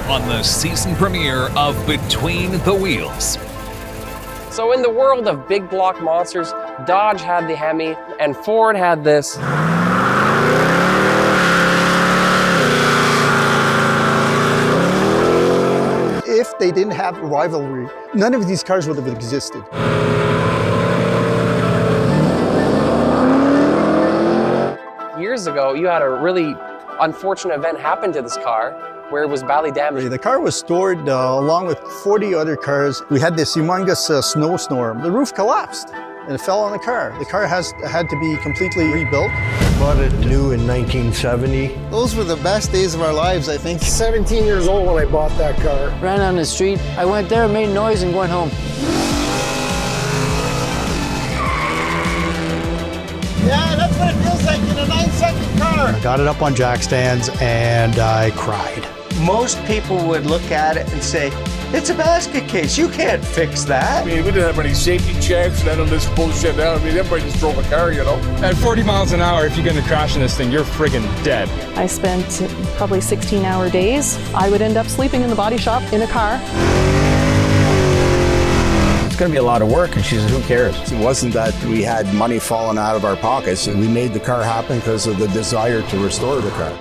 on the season premiere of Between the Wheels. So in the world of big block monsters, Dodge had the Hemi and Ford had this. If they didn't have rivalry, none of these cars would have existed. Years ago, you had a really unfortunate event happen to this car where it was badly damaged. The car was stored along with 40 other cars. We had this humongous snowstorm. The roof collapsed and it fell on the car. The car had to be completely rebuilt. Bought it new in 1970. Those were the best days of our lives, I think. 17 years old when I bought that car. Ran on the street. I went there, made noise, and went home. Yeah, that's what it feels like in a 9-second car. I got it up on jack stands and I cried. Most people would look at it and say, it's a basket case, you can't fix that. I mean, we didn't have any safety checks, none of this bullshit now. I mean, everybody just drove a car, you know? At 40 miles an hour, if you're gonna crash in this thing, you're friggin' dead. I spent probably 16-hour days. I would end up sleeping in the body shop in a car. It's going to be a lot of work, and she says, who cares? It wasn't that we had money falling out of our pockets. We made the car happen because of the desire to restore the car.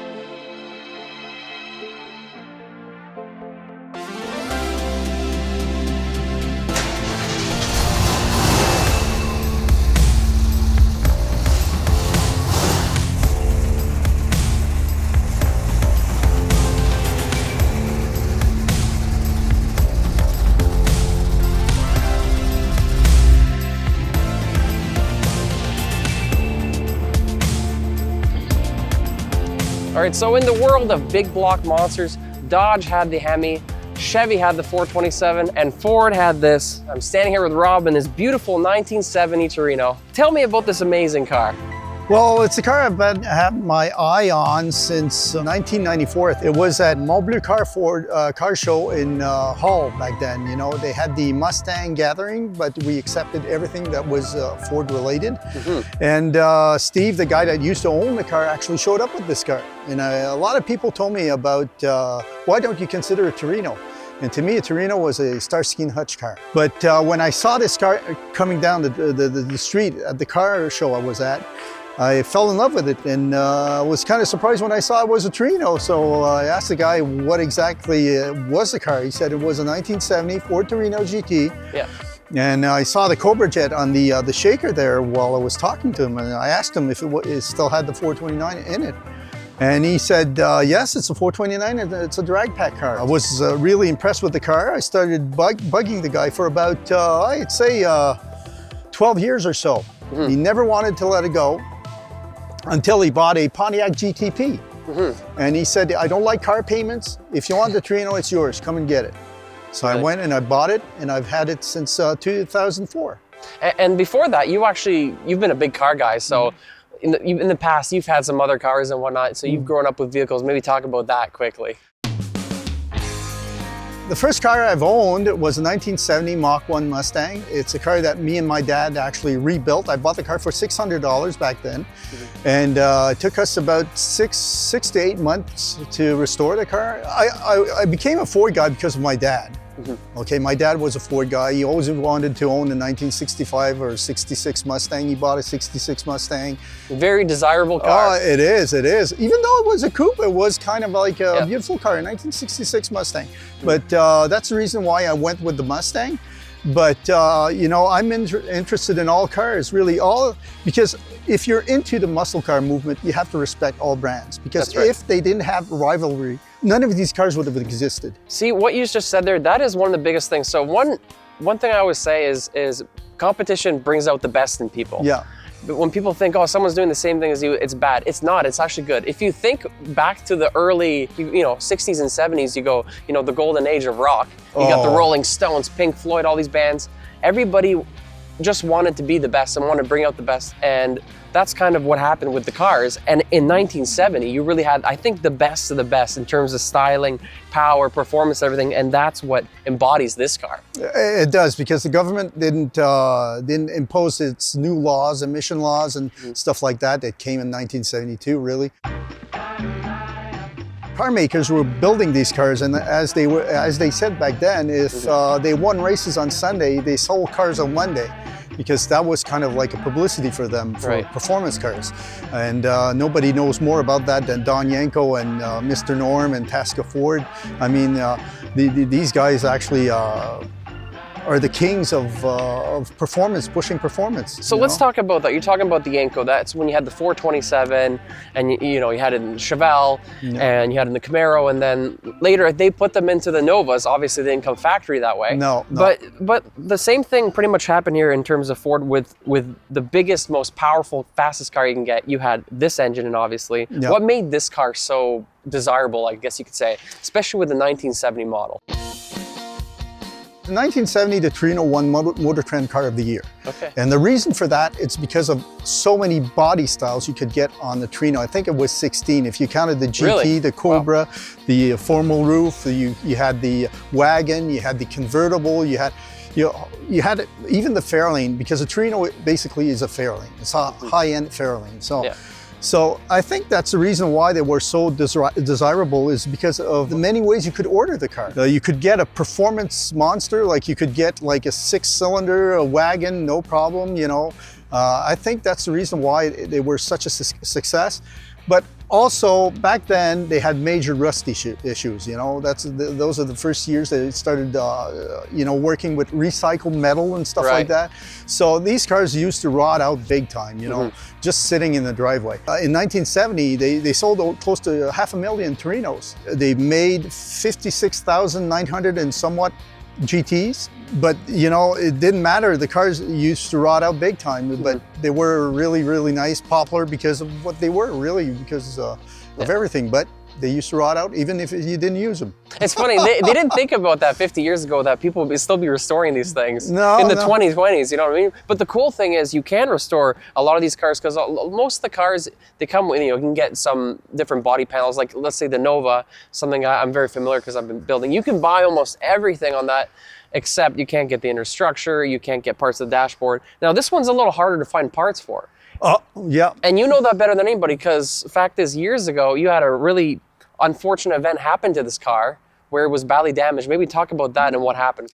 All right, so in the world of big block monsters, Dodge had the Hemi, Chevy had the 427, and Ford had this. I'm standing here with Rob in this beautiful 1970 Torino. Tell me about this amazing car. Well, it's a car I've had my eye on since 1994. It was at Mobile Ford car show in Hull back then. You know, they had the Mustang gathering, but we accepted everything that was Ford related. And Steve, the guy that used to own the car, actually showed up with this car. And a lot of people told me about, why don't you consider a Torino? And to me, a Torino was a Starsky and Hutch car. But when I saw this car coming down the street at the car show I was at, I fell in love with it and was kind of surprised when I saw it was a Torino. So I asked the guy what exactly was the car. He said it was a 1970 Ford Torino GT. Yeah. And I saw the Cobra Jet on the shaker there while I was talking to him. And I asked him if it still had the 429 in it. And he said, yes, it's a 429 and it's a drag pack car. I was really impressed with the car. I started bugging the guy for about, I'd say 12 years or so. He never wanted to let it go until he bought a Pontiac GTP. And he said, I don't like car payments. If you want the Torino, it's yours. Come and get it. So I went and I bought it, and I've had it since 2004. And before that, you've been a big car guy. So in the past, you've had some other cars and whatnot. So you've grown up with vehicles. Maybe talk about that quickly. The first car I've owned was a 1970 Mach 1 Mustang. It's a car that me and my dad actually rebuilt. I bought the car for $600 back then. And it took us about six to 8 months to restore the car. I became a Ford guy because of my dad. Okay, my dad was a Ford guy. He always wanted to own a 1965 or 66 Mustang. He bought a 66 Mustang. Very desirable car. Oh, it is. Even though it was a coupe, it was kind of like a beautiful car, a 1966 Mustang. But that's the reason why I went with the Mustang. But, you know, I'm interested in all cars, really because if you're into the muscle car movement, you have to respect all brands. Because if they didn't have rivalry, none of these cars would have existed. See, what you just said there, that is one of the biggest things. So one thing I always say is competition brings out the best in people. Yeah. But when people think, oh, someone's doing the same thing as you, it's bad. It's not, it's actually good. If you think back to the early, 60s and 70s, you go, the golden age of rock. You got the Rolling Stones, Pink Floyd, all these bands. Everybody just wanted to be the best and wanted to bring out the best. And that's kind of what happened with the cars. And in 1970, you really had, I think, the best of the best in terms of styling, power, performance, everything. And that's what embodies this car. It does, because the government didn't impose its new laws, emission laws and stuff like that. That came in 1972, really. car makers were building these cars, and as they said back then, if they won races on Sunday, they sold cars on Monday, because that was kind of like a publicity for them for performance cars. And nobody knows more about that than Don Yenko and Mr. Norm and Tasca Ford. I mean, these guys actually are the kings of performance, pushing performance. So let's talk about that. You're talking about the Yenko. That's when you had the 427, and you had it in Chevelle, and you had it in the Camaro, and then later they put them into the Novas. Obviously, they didn't come factory that way. No. But the same thing pretty much happened here in terms of Ford with the biggest, most powerful, fastest car you can get. You had this engine, and obviously, what made this car so desirable, I guess you could say, especially with the 1970 model? In 1970, the Torino won Motor Trend Car of the Year. Okay. And the reason for that, it's because of so many body styles you could get on the Torino. I think it was 16. If you counted the GT, the Cobra, the formal roof, you had the wagon, you had the convertible, you had even the Fairlane, because the Torino basically is a Fairlane. It's a high-end Fairlane. So I think that's the reason why they were so desirable, is because of the many ways you could order the car. You could get a performance monster, like you could get like a 6-cylinder, a wagon, no problem, I think that's the reason why they were such a success. But also, back then, they had major rust issues, those are the first years they started, working with recycled metal and stuff like that. So these cars used to rot out big time, just sitting in the driveway. In 1970, they sold close to 500,000 Torinos. They made 56,900 and somewhat GTs, but it didn't matter. The cars used to rot out big time, but they were really, really nice, popular because of what they were, really because of everything. But they used to rot out even if you didn't use them. It's funny, they didn't think about that 50 years ago, that people would still be restoring these things in the 2020s, you know what I mean? But the cool thing is you can restore a lot of these cars, because most of the cars, they come with, you can get some different body panels, like let's say the Nova, something I'm very familiar because I've been building. You can buy almost everything on that, except you can't get the inner structure, you can't get parts of the dashboard. Now this one's a little harder to find parts for. Yeah. And you know that better than anybody, because fact is, years ago, you had a really unfortunate event happen to this car where it was badly damaged. Maybe talk about that and what happened.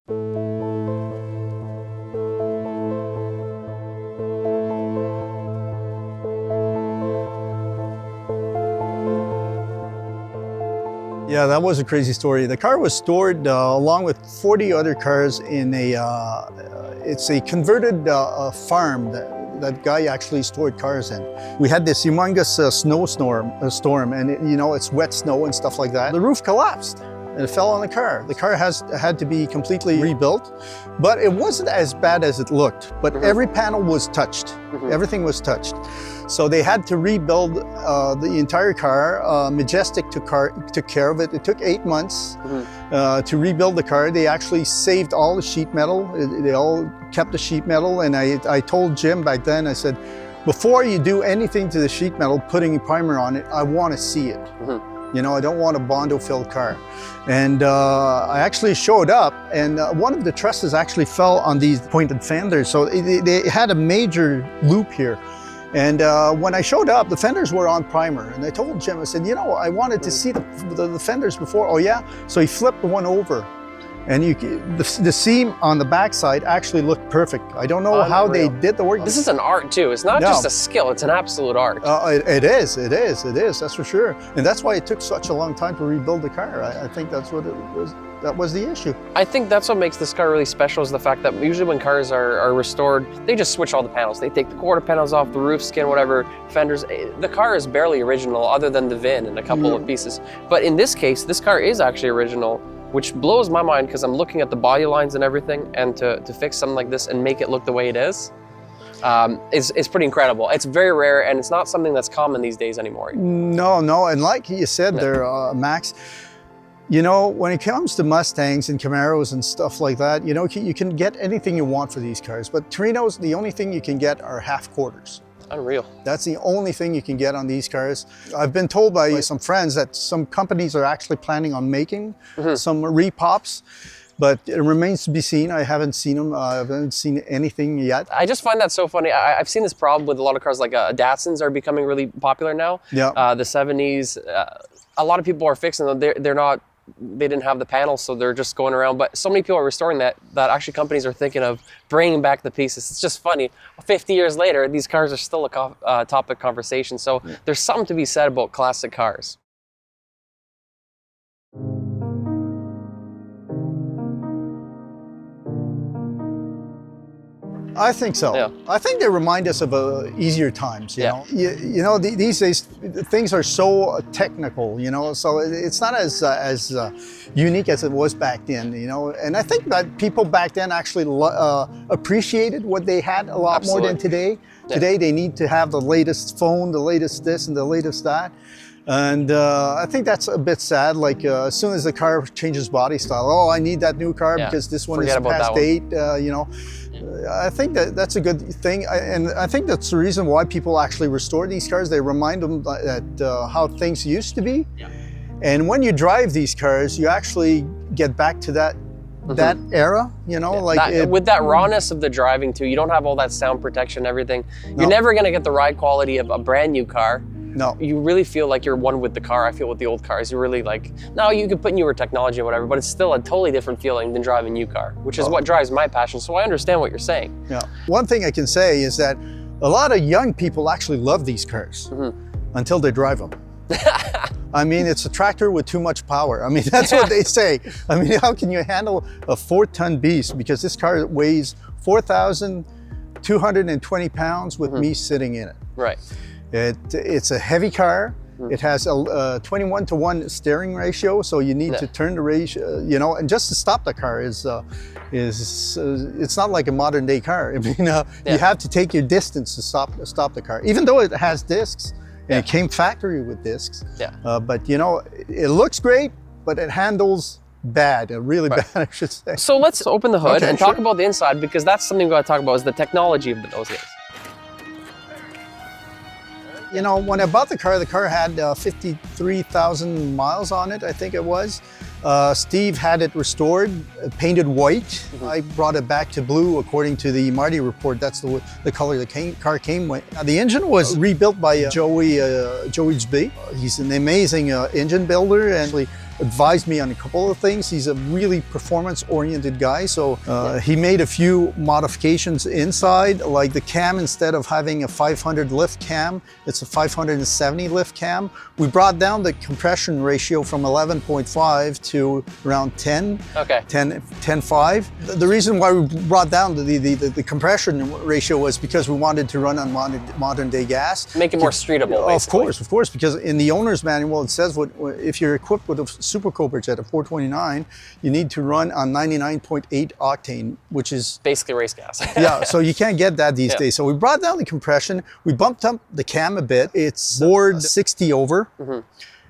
Yeah, that was a crazy story. The car was stored along with 40 other cars in it's a converted farm that guy actually stored cars in. We had this humongous snowstorm, and it's wet snow and stuff like that. The roof collapsed and it fell on the car. The car had to be completely rebuilt, but it wasn't as bad as it looked. But every panel was touched. Everything was touched. So they had to rebuild the entire car. Majestic took care of it. It took 8 months to rebuild the car. They actually saved all the sheet metal. They all kept the sheet metal. And I told Jim back then, I said, before you do anything to the sheet metal, putting a primer on it, I want to see it. I don't want a Bondo-filled car. And I actually showed up, and one of the trusses actually fell on these pointed fenders. So they had a major loop here. And when I showed up, the fenders were on primer. And I told Jim, I said, I wanted to see the fenders before. Oh yeah? So he flipped one over. And the seam on the backside actually looked perfect. I don't know how they did the work. This is an art too. It's not just a skill, it's an absolute art. It is, that's for sure. And that's why it took such a long time to rebuild the car. I think that's what it was. That was the issue. I think that's what makes this car really special, is the fact that usually when cars are restored, they just switch all the panels. They take the quarter panels off, the roof skin, whatever, fenders. The car is barely original other than the VIN and a couple of pieces. But in this case, this car is actually original, which blows my mind because I'm looking at the body lines and everything, and to fix something like this and make it look the way it is pretty incredible. It's very rare, and it's not something that's common these days anymore. No, and like you said there, Max, when it comes to Mustangs and Camaros and stuff like that, you can get anything you want for these cars, but Torinos, the only thing you can get are half quarters. Unreal. That's the only thing you can get on these cars. I've been told by some friends that some companies are actually planning on making some repops, but it remains to be seen. I haven't seen them. I haven't seen anything yet. I just find that so funny. I've seen this problem with a lot of cars, like Datsuns are becoming really popular now. Yeah. The 70s. a lot of people are fixing them. They're not. They didn't have the panels, so they're just going around. But so many people are restoring that actually companies are thinking of bringing back the pieces. It's just funny. 50 years later, these cars are still a topic of conversation. So there's something to be said about classic cars. I think so. Yeah. I think they remind us of easier times, you know. You know, these days things are so technical, you know, so it's not as unique as it was back then, you know. And I think that people back then actually appreciated what they had a lot more than today. Yeah. Today they need to have the latest phone, the latest this and the latest that. And I think that's a bit sad. Like as soon as the car changes body style, oh, I need that new car because this one is past date, you know. I think that's a good thing, and I think that's the reason why people actually restore these cars. They remind them that how things used to be, and when you drive these cars, you actually get back to that era, you know, like with that rawness of the driving too. You don't have all that sound protection, everything. You're never gonna get the ride quality of a brand new car. No. You really feel like you're one with the car. I feel with the old cars. You're really like, no, you can put newer technology or whatever, but it's still a totally different feeling than driving a new car, which is what drives my passion. So I understand what you're saying. Yeah. One thing I can say is that a lot of young people actually love these cars until they drive them. I mean, it's a tractor with too much power. I mean, that's what they say. I mean, how can you handle a 4-ton beast? Because this car weighs 4,220 pounds with me sitting in it. Right. It's a heavy car. It has a 21-to-1 steering ratio, so you need to turn the ratio, you know, and just to stop the car is it's not like a modern day car. I mean, you have to take your distance to stop the car, even though it has discs and it came factory with discs. But you know, it looks great, but it handles bad, really bad, I should say. So let's open the hood and talk about the inside, because that's something we got to talk about is the technology of those days. You know, when I bought the car had 53,000 miles on it, I think it was. Steve had it restored, painted white. I brought it back to blue according to the Marty report. That's the color the car came with. The engine was rebuilt by Joey B. He's an amazing engine builder, and he advised me on a couple of things. He's a really performance-oriented guy, so he made a few modifications inside, like the cam, instead of having a 500 lift cam, it's a 570 lift cam. We brought down the compression ratio from 11.5 to around 10, 10.5. The reason why we brought down the compression ratio was because we wanted to run on modern day gas. Make it more streetable, basically. Of course, because in the owner's manual it says if you're equipped with a Super Cobra Jet, a 429, you need to run on 99.8 octane, which is basically race gas. Yeah, so you can't get that these days. So we brought down the compression, we bumped up the cam a bit. It's bored 60 over.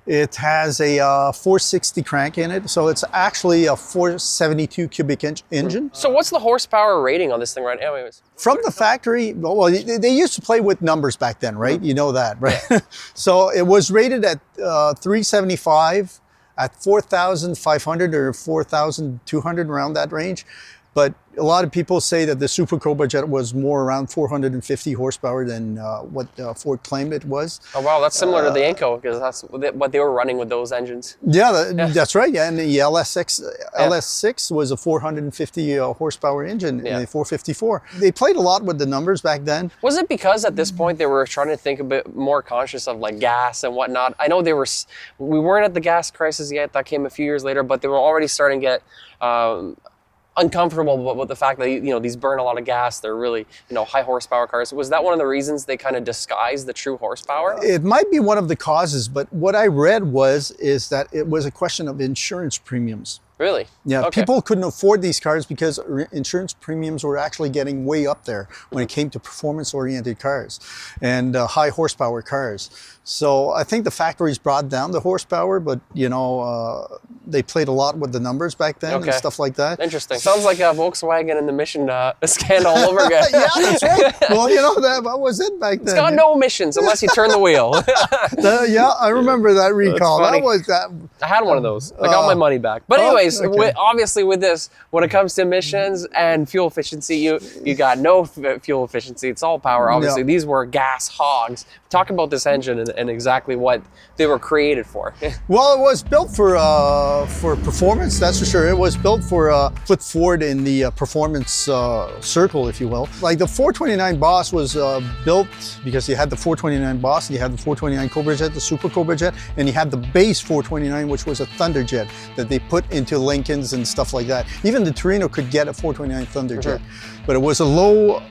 It has a 460 crank in it, so it's actually a 472 cubic inch engine. So what's the horsepower rating on this thing right now? From the factory, well, they used to play with numbers back then, right? You know that, right? So it was rated at 375 at 4,500 or 4,200, around that range. But a lot of people say that the Super Cobra Jet was more around 450 horsepower than what Ford claimed it was. Oh wow, that's similar to the Yenko, because that's what they were running with those engines. Yeah, that's right. Yeah, and the LS6 was a 450 horsepower engine in the 454. They played a lot with the numbers back then. Was it because at this point they were trying to think a bit more conscious of like gas and whatnot? I know we weren't at the gas crisis yet. That came a few years later, but they were already starting to get uncomfortable with the fact that, you know, these burn a lot of gas. They're really, you know, high horsepower cars. Was that one of the reasons they kind of disguised the true horsepower? It might be one of the causes, but what I read is that it was a question of insurance premiums. Really? Yeah, people couldn't afford these cars because insurance premiums were actually getting way up there when it came to performance-oriented cars and high horsepower cars. So I think the factories brought down the horsepower, but you know, they played a lot with the numbers back then and stuff like that. Interesting. Sounds like a Volkswagen and the emission scandal all over again. Yeah, that's right. Well, you know, what was it back then? It's got no emissions unless you turn the wheel. Yeah, I remember that recall. I had one of those. I got my money back. But anyways, obviously with this, when it comes to emissions and fuel efficiency, you got no fuel efficiency. It's all power. Obviously, these were gas hogs Talk about this engine and exactly what they were created for. Well, it was built for performance, that's for sure. It was built for put Ford in the performance circle, if you will. Like the 429 Boss was built because you had the 429 Boss, and you had the 429 Cobra Jet, the Super Cobra Jet, and you had the base 429, which was a Thunder Jet that they put into Lincolns and stuff like that. Even the Torino could get a 429 Thunder Jet, but it was a low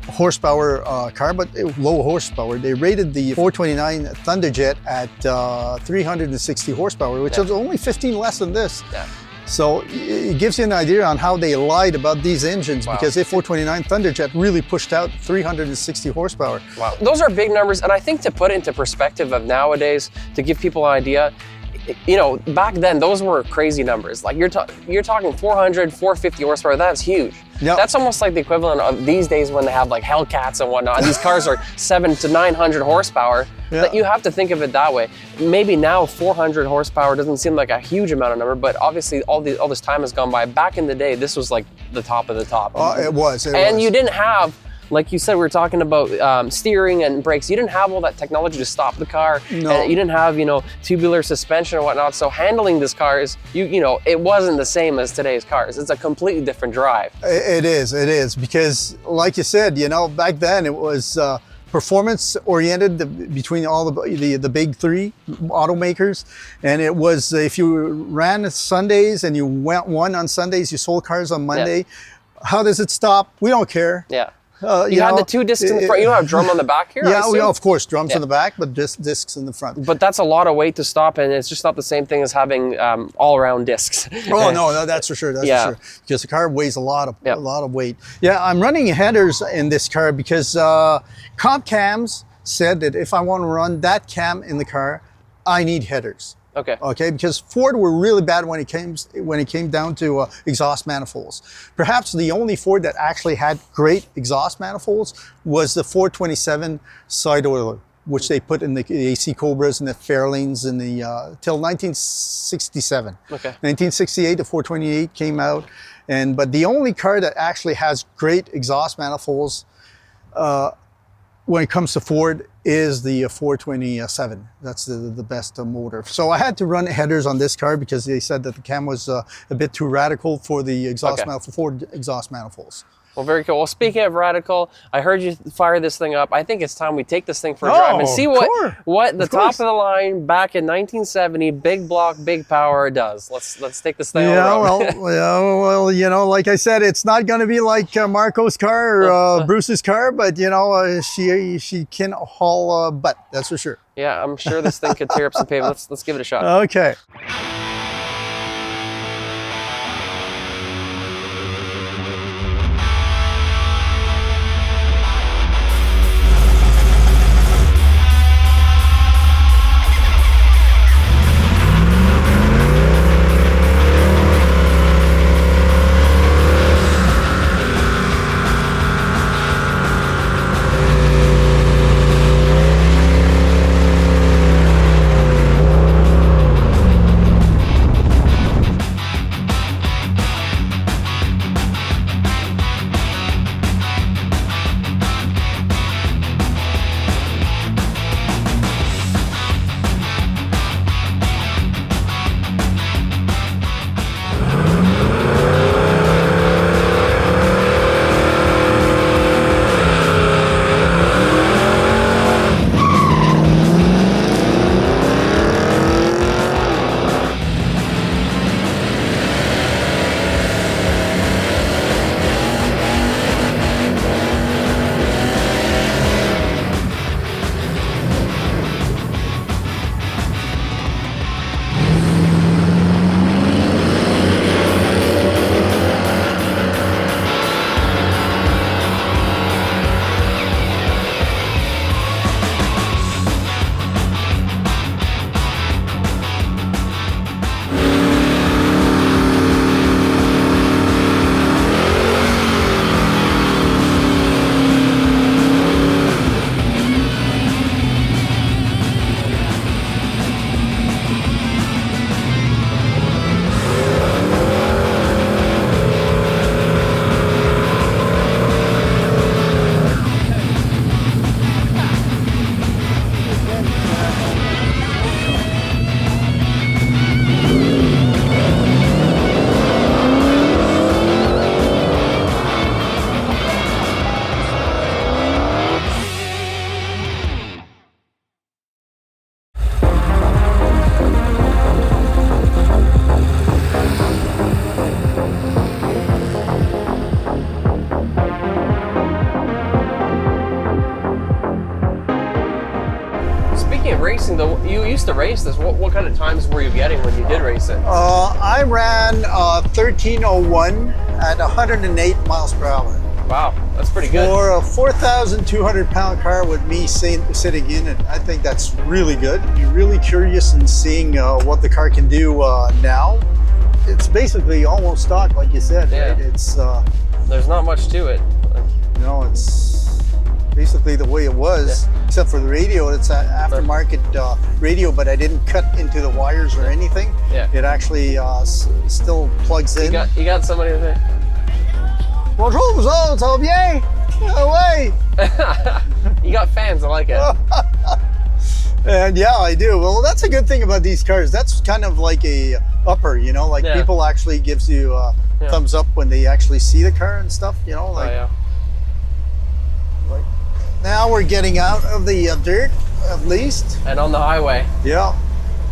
horsepower car, but low horsepower. They rated the 429 Thunder Jet at 360 horsepower, which is only 15 less than this. So it gives you an idea on how they lied about these engines, because the 429 Thunder Jet really pushed out 360 horsepower. Wow, those are big numbers, and I think to put it into perspective of nowadays, to give people an idea, you know, back then those were crazy numbers. Like you're talking 400, 450 horsepower. That's huge. Yep. That's almost like the equivalent of these days when they have like Hellcats and whatnot. And these cars are 700 to 900 horsepower. That you have to think of it that way. Maybe now 400 horsepower doesn't seem like a huge amount of number, but obviously all this time has gone by. Back in the day, this was like the top of the top. It was. And you didn't have, like you said, we were talking about steering and brakes. You didn't have all that technology to stop the car. No. And you didn't have, you know, tubular suspension and whatnot. So handling this car is, you know, it wasn't the same as today's cars. It's a completely different drive. It is, because like you said, you know, back then it was performance oriented between all the big three automakers, and it was if you ran Sundays and you won on Sundays, you sold cars on Monday. How does it stop? We don't care. You had the two discs in the front. You don't have drum on the back here? Yeah, well, of course, drums in the back, but discs in the front. But that's a lot of weight to stop, and it's just not the same thing as having all-around discs. Oh no, that's for sure. That's for sure. Because the car weighs a lot of weight. Yeah, I'm running headers in this car because comp cams said that if I want to run that cam in the car, I need headers. Okay, because Ford were really bad when it came down to exhaust manifolds. Perhaps the only Ford that actually had great exhaust manifolds was the 427 side oiler, which they put in the AC Cobras and the Fairlanes in the till 1967. 1968, the 428 came out, but the only car that actually has great exhaust manifolds when it comes to Ford is the 427. That's the best motor. So I had to run headers on this car because they said that the cam was a bit too radical for the exhaust Ford exhaust manifolds. Well, very cool. Well, speaking of radical, I heard you fire this thing up. I think it's time we take this thing for a drive and see what the top of the line back in 1970 big block, big power does. Let's take this thing on the road. Well, you know, like I said, it's not going to be like Marco's car or Bruce's car, but you know, she can haul butt. That's for sure. Yeah, I'm sure this thing could tear up some pavement. Let's give it a shot. Okay. you used to race this, what kind of times were you getting when you did race it? I ran 1301 at 108 miles per hour. Wow, that's pretty good. For a 4,200 pound car with me sitting in it, I think that's really good. You're really curious in seeing what the car can do now. It's basically almost stock, like you said, right? It's there's not much to it. You know, it's basically the way it was, except for the radio. It's an aftermarket radio, but I didn't cut into the wires or anything. Yeah. It actually still plugs in. You got somebody to say? Bonjour, ça va bien? Away. You got fans, I like it. And yeah, I do. Well, that's a good thing about these cars. That's kind of like a upper, you know, like people actually gives you a thumbs up when they actually see the car and stuff, you know, like. Like now we're getting out of the dirt, at least. And on the highway. Yeah.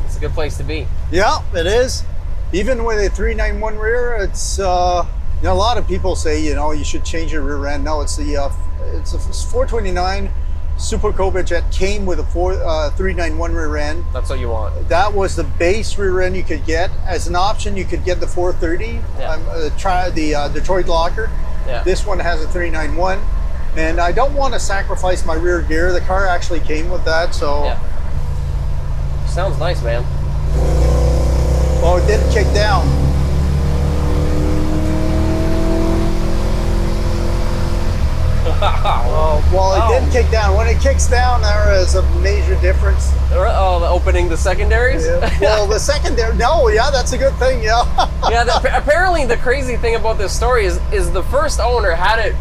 It's a good place to be. Yeah, it is. Even with a 391 rear, it's you know, a lot of people say, you know, you should change your rear end. No, it's a 429 Super Cobra Jet came with a 391 rear end. That's what you want. That was the base rear end you could get. As an option, you could get the 430. Try the Detroit locker. Yeah. This one has a 391. And I don't want to sacrifice my rear gear. The car actually came with that, so. Yeah. Sounds nice, man. Well, it didn't kick down. Well, it didn't kick down. When it kicks down, there is a major difference. Oh, the opening the secondaries? Yeah. Well, the secondary, no, yeah, that's a good thing, yeah. Yeah, apparently the crazy thing about this story is the first owner had it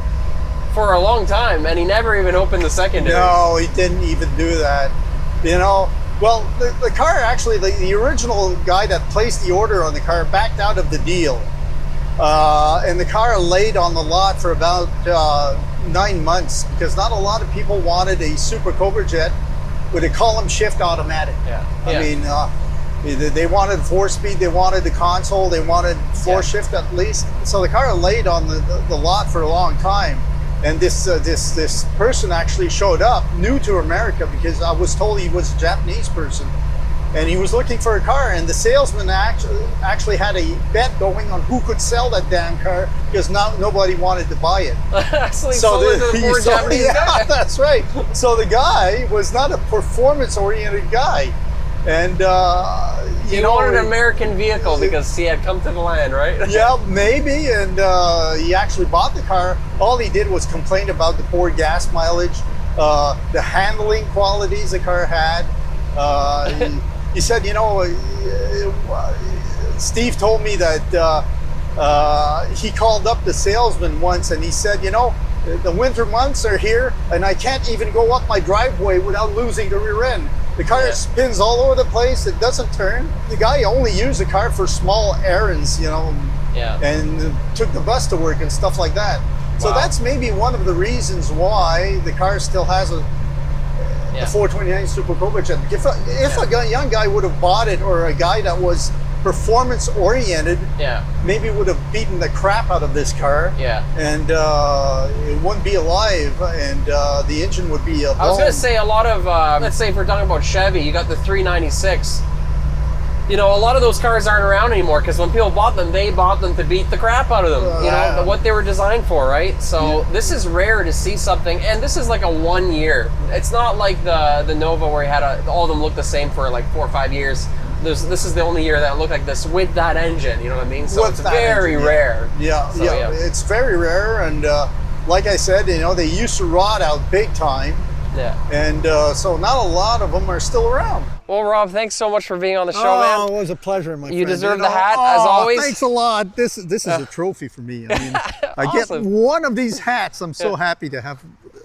for a long time, and he never even opened the secondary. No, he didn't even do that. You know, well, the car actually, the original guy that placed the order on the car backed out of the deal. And the car laid on the lot for about 9 months because not a lot of people wanted a Super Cobra Jet with a column shift automatic. Yeah. I mean, they wanted 4-speed, they wanted the console, they wanted 4-shift at least. So the car laid on the lot for a long time. And this person actually showed up, new to America, because I was told he was a Japanese person. And he was looking for a car, and the salesman actually had a bet going on who could sell that damn car because nobody wanted to buy it. So the poor Japanese guy. That's right. So the guy was not a performance-oriented guy. And you wanted an American vehicle because he had come to the land, right? Yeah, maybe. And he actually bought the car. All he did was complain about the poor gas mileage, the handling qualities the car had. He said, you know, Steve told me that he called up the salesman once and he said, you know, the winter months are here and I can't even go up my driveway without losing the rear end. The car spins all over the place. It doesn't turn. The guy only used the car for small errands, you know, and took the bus to work and stuff like that. So that's maybe one of the reasons why the car still has the 429 Super Cobra Jet. If a young guy would have bought it, or a guy that was performance oriented, maybe would have beaten the crap out of this car. Yeah. And it wouldn't be alive, and the engine would be blown. I was gonna say a lot of let's say if we're talking about Chevy, you got the 396. You know, a lot of those cars aren't around anymore because when people bought them, they bought them to beat the crap out of them. You know, what they were designed for, right? So this is rare to see something, and this is like a 1 year. It's not like the Nova where you had all of them look the same for like 4 or 5 years. This is the only year that looked like this with that engine. You know what I mean? So it's very rare. Yeah, so, it's very rare, and like I said, you know, they used to rot out big time. Yeah. And so not a lot of them are still around. Well, Rob, thanks so much for being on the show, man. Oh, it was a pleasure, my friend. You deserve the hat, as always. Thanks a lot. This is a trophy for me. I mean, I get one of these hats. I'm so happy to have.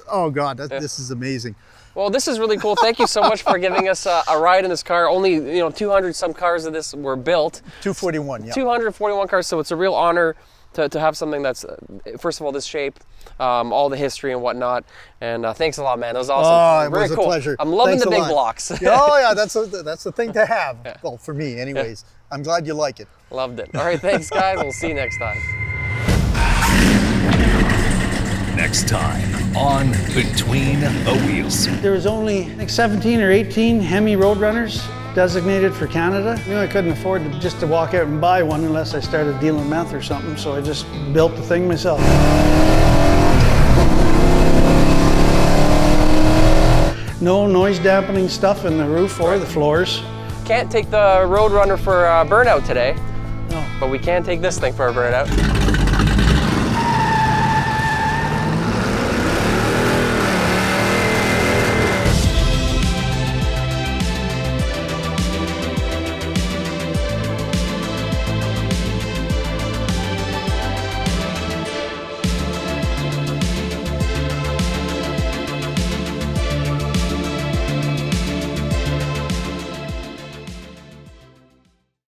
Oh, God, this is amazing. Well, this is really cool. Thank you so much for giving us a ride in this car. Only 200 some cars of this were built. 241, yeah. 241 cars, so it's a real honor to have something that's, first of all, this shape, all the history and whatnot. And thanks a lot, man. That was awesome. Oh, it was cool. a pleasure. I'm loving the big blocks. Oh, yeah, that's the thing to have. Well, for me, anyways. I'm glad you like it. Loved it. All right, thanks, guys. We'll see you next time. Next time on Between the Wheels. There was only like 17 or 18 Hemi Roadrunners designated for Canada. I knew I couldn't afford just to walk out and buy one unless I started dealing meth or something, so I just built the thing myself. No noise dampening stuff in the roof or the floors. Can't take the Roadrunner for a burnout today. No. But we can take this thing for a burnout.